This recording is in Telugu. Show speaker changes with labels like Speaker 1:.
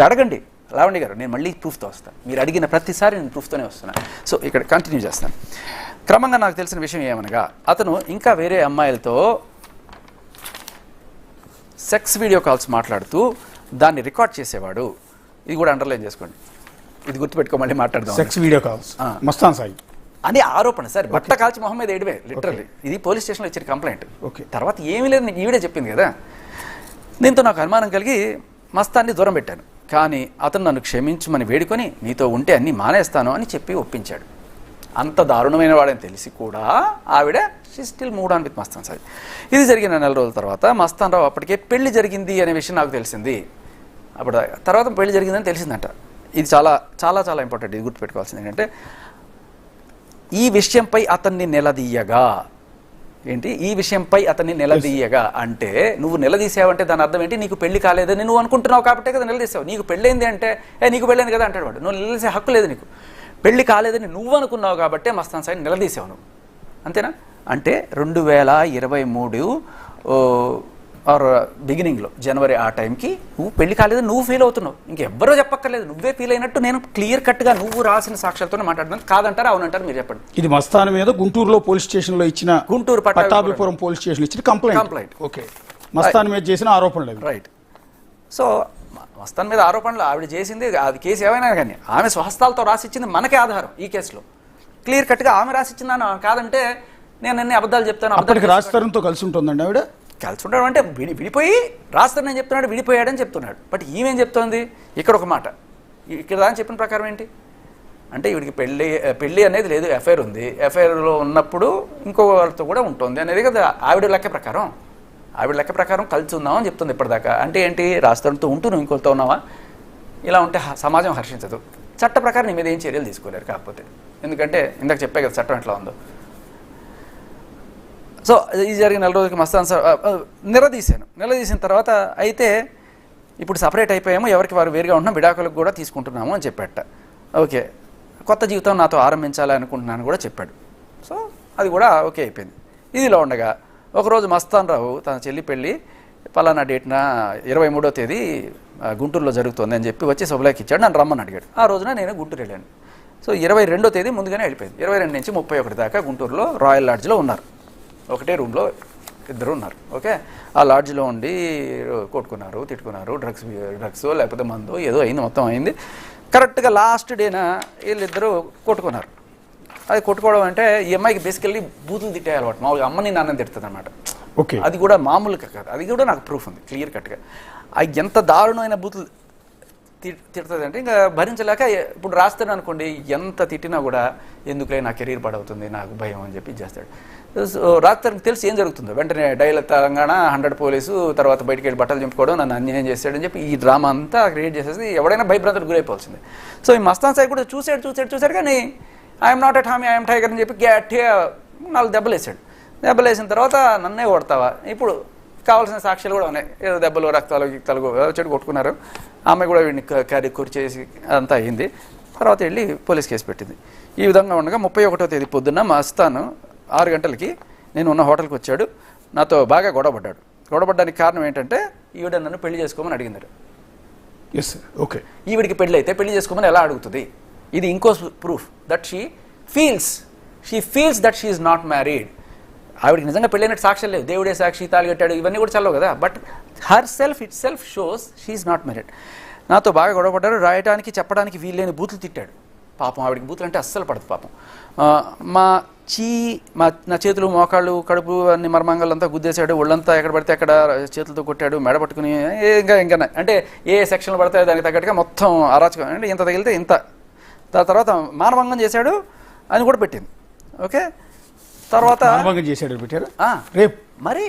Speaker 1: అడగండి లావణ్య గారు, నేను మళ్ళీ ప్రూఫ్తో వస్తాను. మీరు అడిగిన ప్రతిసారి నేను ప్రూఫ్తోనే వస్తున్నాను. సో ఇక్కడ కంటిన్యూ చేస్తాను. క్రమంగా నాకు తెలిసిన విషయం ఏమనగా, అతను ఇంకా వేరే అమ్మాయిలతో సెక్స్ వీడియో కాల్స్ మాట్లాడుతూ దాన్ని రికార్డ్ చేసేవాడు. ఇది కూడా అండర్లైన్ చేసుకోండి, ఇది గుర్తుపెట్టుకో, మళ్ళీ మాట్లాడదాం.
Speaker 2: Sex video calls Mastan Sai
Speaker 1: అని ఆరోపణ సార్, బట్ట కాల్చి మొహం మీద ఏడివే లిటరల్లీ. ఇది పోలీస్ స్టేషన్లో ఇచ్చిన కంప్లైంట్. తర్వాత ఏమీ లేదు, ఈవిడే చెప్పింది కదా. దీంతో నాకు అనుమానం కలిగి మస్తాన్ని దూరం పెట్టాను. కానీ అతను నన్ను క్షమించమని వేడుకొని నీతో ఉంటే అన్నీ మానేస్తాను అని చెప్పి ఒప్పించాడు. అంత దారుణమైన వాడని తెలిసి కూడా ఆవిడ she still move on with Mastan Sai. ఇది జరిగిన నెల రోజుల తర్వాత మస్తాన్ రావు అప్పటికే పెళ్లి జరిగింది అనే విషయం నాకు తెలిసింది. అప్పుడు తర్వాత పెళ్లి జరిగిందని తెలిసిందంట. ఇది చాలా చాలా చాలా ఇంపార్టెంట్, ఇది గుర్తుపెట్టుకోవాల్సింది ఏంటంటే, ఈ విషయంపై అతన్ని నిలదీయగా, ఏంటి ఈ విషయంపై అతన్ని నిలదీయగా అంటే, నువ్వు నిలదీసావంటే దాని అర్థం ఏంటి? నీకు పెళ్లి కాలేదని నువ్వు అనుకుంటున్నావు కాబట్టే కదా నిలదీసావు. నీకు పెళ్ళైంది అంటే నీకు పెళ్ళైంది కదా అంటాడు వాడు. నువ్వు నిలదీసే హక్కు లేదు నీకు. పెళ్లి కాలేదని నువ్వు అనుకున్నావు కాబట్టే మస్తాన్ సాయి నిలదీసావు నువ్వు, అంతేనా? అంటే 2023 ఆర్ బిగినింగ్లో జనవరి ఆ టైంకి నువ్వు పెళ్లి కాలేదని నువ్వు ఫీల్ అవుతున్నావు. ఇంకెవ్వరో చెప్పక్కర్లేదు, నువ్వే ఫీల్ అయినట్టు నేను క్లియర్ కట్గా నువ్వు రాసిన సాక్ష్యాలతోనే మాట్లాడుతున్నాను. కాదంటారా అవునంటారు? మీరు చెప్పండి.
Speaker 2: ఇది మస్తాన్ మీద గుంటూరులో పోలీస్ స్టేషన్లో ఇచ్చిన, గుంటూరు పట్టాభిపురం పోలీస్ స్టేషన్ ఇచ్చిన కంప్లైంట్. ఓకే, మస్తాన్ మీద చేసిన ఆరోపణలు.
Speaker 1: రైట్. సో మస్తాన్ మీద ఆరోపణలు ఆవిడ చేసింది, అది కేసు ఏమైనా కానీ ఆమె స్వహస్తాలతో రాసిచ్చింది మనకే ఆధారం. ఈ కేసులో క్లియర్ కట్గా ఆమె రాసిచ్చిందని, కాదంటే నేను అన్ని అబద్ధాలు చెప్తాను.
Speaker 2: అప్పటికి రాజతరంతో కలిసి ఉంటుందండి ఆవిడ.
Speaker 1: కలిసి ఉంటాడు అంటే విడిపోయి రాస్తాను నేను చెప్తున్నాడు, విడిపోయాడని చెప్తున్నాడు. బట్ ఈమెం చెప్తోంది ఇక్కడ ఒక మాట, ఇక్కడ దాని చెప్పిన ప్రకారం ఏంటి అంటే, వీడికి పెళ్ళి అనేది లేదు, ఎఫ్ఐఆర్ ఉంది. ఎఫ్ఐఆర్లో ఉన్నప్పుడు ఇంకో వాళ్ళతో కూడా ఉంటుంది అనేది కదా ఆవిడ లెక్క ప్రకారం. ఆవిడ లెక్క ప్రకారం కలిసి ఉందామని చెప్తుంది ఇప్పటిదాకా. అంటే ఏంటి, రాస్తాడుతో ఉంటూ నువ్వు ఇంకొకరితో ఉన్నావా? ఇలా ఉంటే సమాజం హర్షించదు. చట్ట ప్రకారం నీ మీద ఏం చర్యలు తీసుకోలేరు. కాకపోతే ఎందుకంటే ఇందాక చెప్పే కదా చట్టం ఎట్లా ఉందో. సో ఇది జరిగిన నెల రోజులకి మస్తాన్ సార్ నిలదీసిన తర్వాత, అయితే ఇప్పుడు సపరేట్ అయిపోయాము, ఎవరికి వారు వేరుగా ఉంటున్నాం, విడాకులకు కూడా తీసుకుంటున్నాము అని చెప్పాట. ఓకే, కొత్త జీవితం నాతో ఆరంభించాలి అనుకుంటున్నాను కూడా చెప్పాడు. సో అది కూడా ఓకే అయిపోయింది. ఇదిలో ఉండగా ఒకరోజు మస్తాన్ రావు తన చెల్లి పెళ్ళి పలానా డేట్న 23వ తేదీ గుంటూరులో జరుగుతుంది అని చెప్పి వచ్చి శుభలేఖ ఇచ్చాడు. నన్ను రమ్మని అడిగాడు. ఆ రోజున నేను గుంటూరు వెళ్ళాను. సో 22వ తేదీ ముందుగానే వెళ్ళిపోయింది. 22 నుంచి 31 దాకా గుంటూరులో రాయల్ లాడ్జ్లో ఉన్నారు. ఒకటే రూమ్లో ఇద్దరు ఉన్నారు. ఓకే, ఆ లాడ్జ్లో ఉండి కొట్టుకున్నారు, తిట్టుకున్నారు, డ్రగ్స్ లేకపోతే మందు ఏదో అయింది, మొత్తం అయింది. కరెక్ట్గా లాస్ట్ డేన వీళ్ళిద్దరూ కొట్టుకున్నారు. అది కొట్టుకోవడం అంటే ఈ అమ్మాయికి బేసికల్లీ బూతులు తిట్టే అలవాటు, మామూలుగా అమ్మని నాన్నని తిడుతుంది అనమాట.
Speaker 2: ఓకే,
Speaker 1: అది కూడా మామూలుగా కాదు, అది కూడా నాకు ప్రూఫ్ ఉంది క్లియర్ కట్గా. అది ఎంత దారుణమైన బూతులు తిడుతుంది అంటే ఇంకా భరించలేక, ఇప్పుడు రాస్తాను అనుకోండి, ఎంత తిట్టినా కూడా ఎందుకులే నా కెరీర్ పాడవుతుంది, నాకు భయం అని చెప్పి చేస్తాడు. రాత్రికి తెలిసి ఏం జరుగుతుందో వెంటనే డైల్ తెలంగాణ 100 పోలీసు, తర్వాత బయటికి వెళ్ళి బట్టలు చింపుకోవడం, నన్ను అన్యాయం చేస్తాడని చెప్పి ఈ డ్రామా అంతా క్రియేట్ చేసేసి ఎవడైనా భయభ్రాంతులకు గురైపోవాల్సిందే. సో ఈ మస్తాన్ సాయి కూడా చూశాడు కానీ ఐఎమ్ నాట్ ఎట్ హామీ, ఐఎమ్ టైగర్ అని చెప్పి గట్టిగా 4 దెబ్బలు వేసాడు. దెబ్బలు వేసిన తర్వాత నన్నే కొడతావా, ఇప్పుడు కావాల్సిన సాక్ష్యాలు కూడా ఉన్నాయి, ఏదో దెబ్బలు రక్తాలు చెడు కొట్టుకున్నారు. ఆమె కూడా వీడిని కూర్చేసి చేసి అంతా అయింది. తర్వాత వెళ్ళి పోలీస్ కేసు పెట్టింది. ఈ విధంగా ఉండగా 31వ తేదీ పొద్దున్న మస్తాన్ 6 గంటలకి నేను ఉన్న హోటల్కి వచ్చాడు. నాతో బాగా గొడవపడ్డాడు. గొడవపడ్డానికి కారణం ఏంటంటే, ఈవిడ నన్ను పెళ్లి చేసుకోమని అడిగింది.
Speaker 2: Yes sir. ఓకే,
Speaker 1: ఈవిడికి పెళ్ళి అయితే పెళ్లి చేసుకోమని ఎలా అడుగుతుంది? ఇది ఇంకో proof that she feels that she is not married. ఆవిడికి నిజంగా పెళ్ళైనట్టు సాక్ష్యం లేవు, దేవుడే సాక్షి, తాళి కట్టాడు, ఇవన్నీ కూడా చల్లవు కదా. But her self shows she is not married. నాతో బాగా గొడవపడ్డాడు. రాయడానికి చెప్పడానికి వీల్లేని బూతులు తిట్టాడు. పాపం ఆవిడికి బూతులు అంటే అస్సలు పడదు పాపం. నా చేతులు, మోకాళ్ళు, కడుపు అన్ని మర్మాంగాలంతా గుద్దేశాడు. ఒళ్ళంతా ఎక్కడ పడితే అక్కడ చేతులతో కొట్టాడు. మెడ పట్టుకుని ఇంకా అంటే ఏ సెక్షన్లు పడతాయో దానికి తగ్గట్టుగా మొత్తం అరాచకం. అంటే ఇంత తగిలితే ఇంత. తర్వాత మానభంగం చేశాడు అని కూడా పెట్టింది. ఓకే, తర్వాత
Speaker 2: చేశాడు పెట్టారు రేపు.
Speaker 1: మరి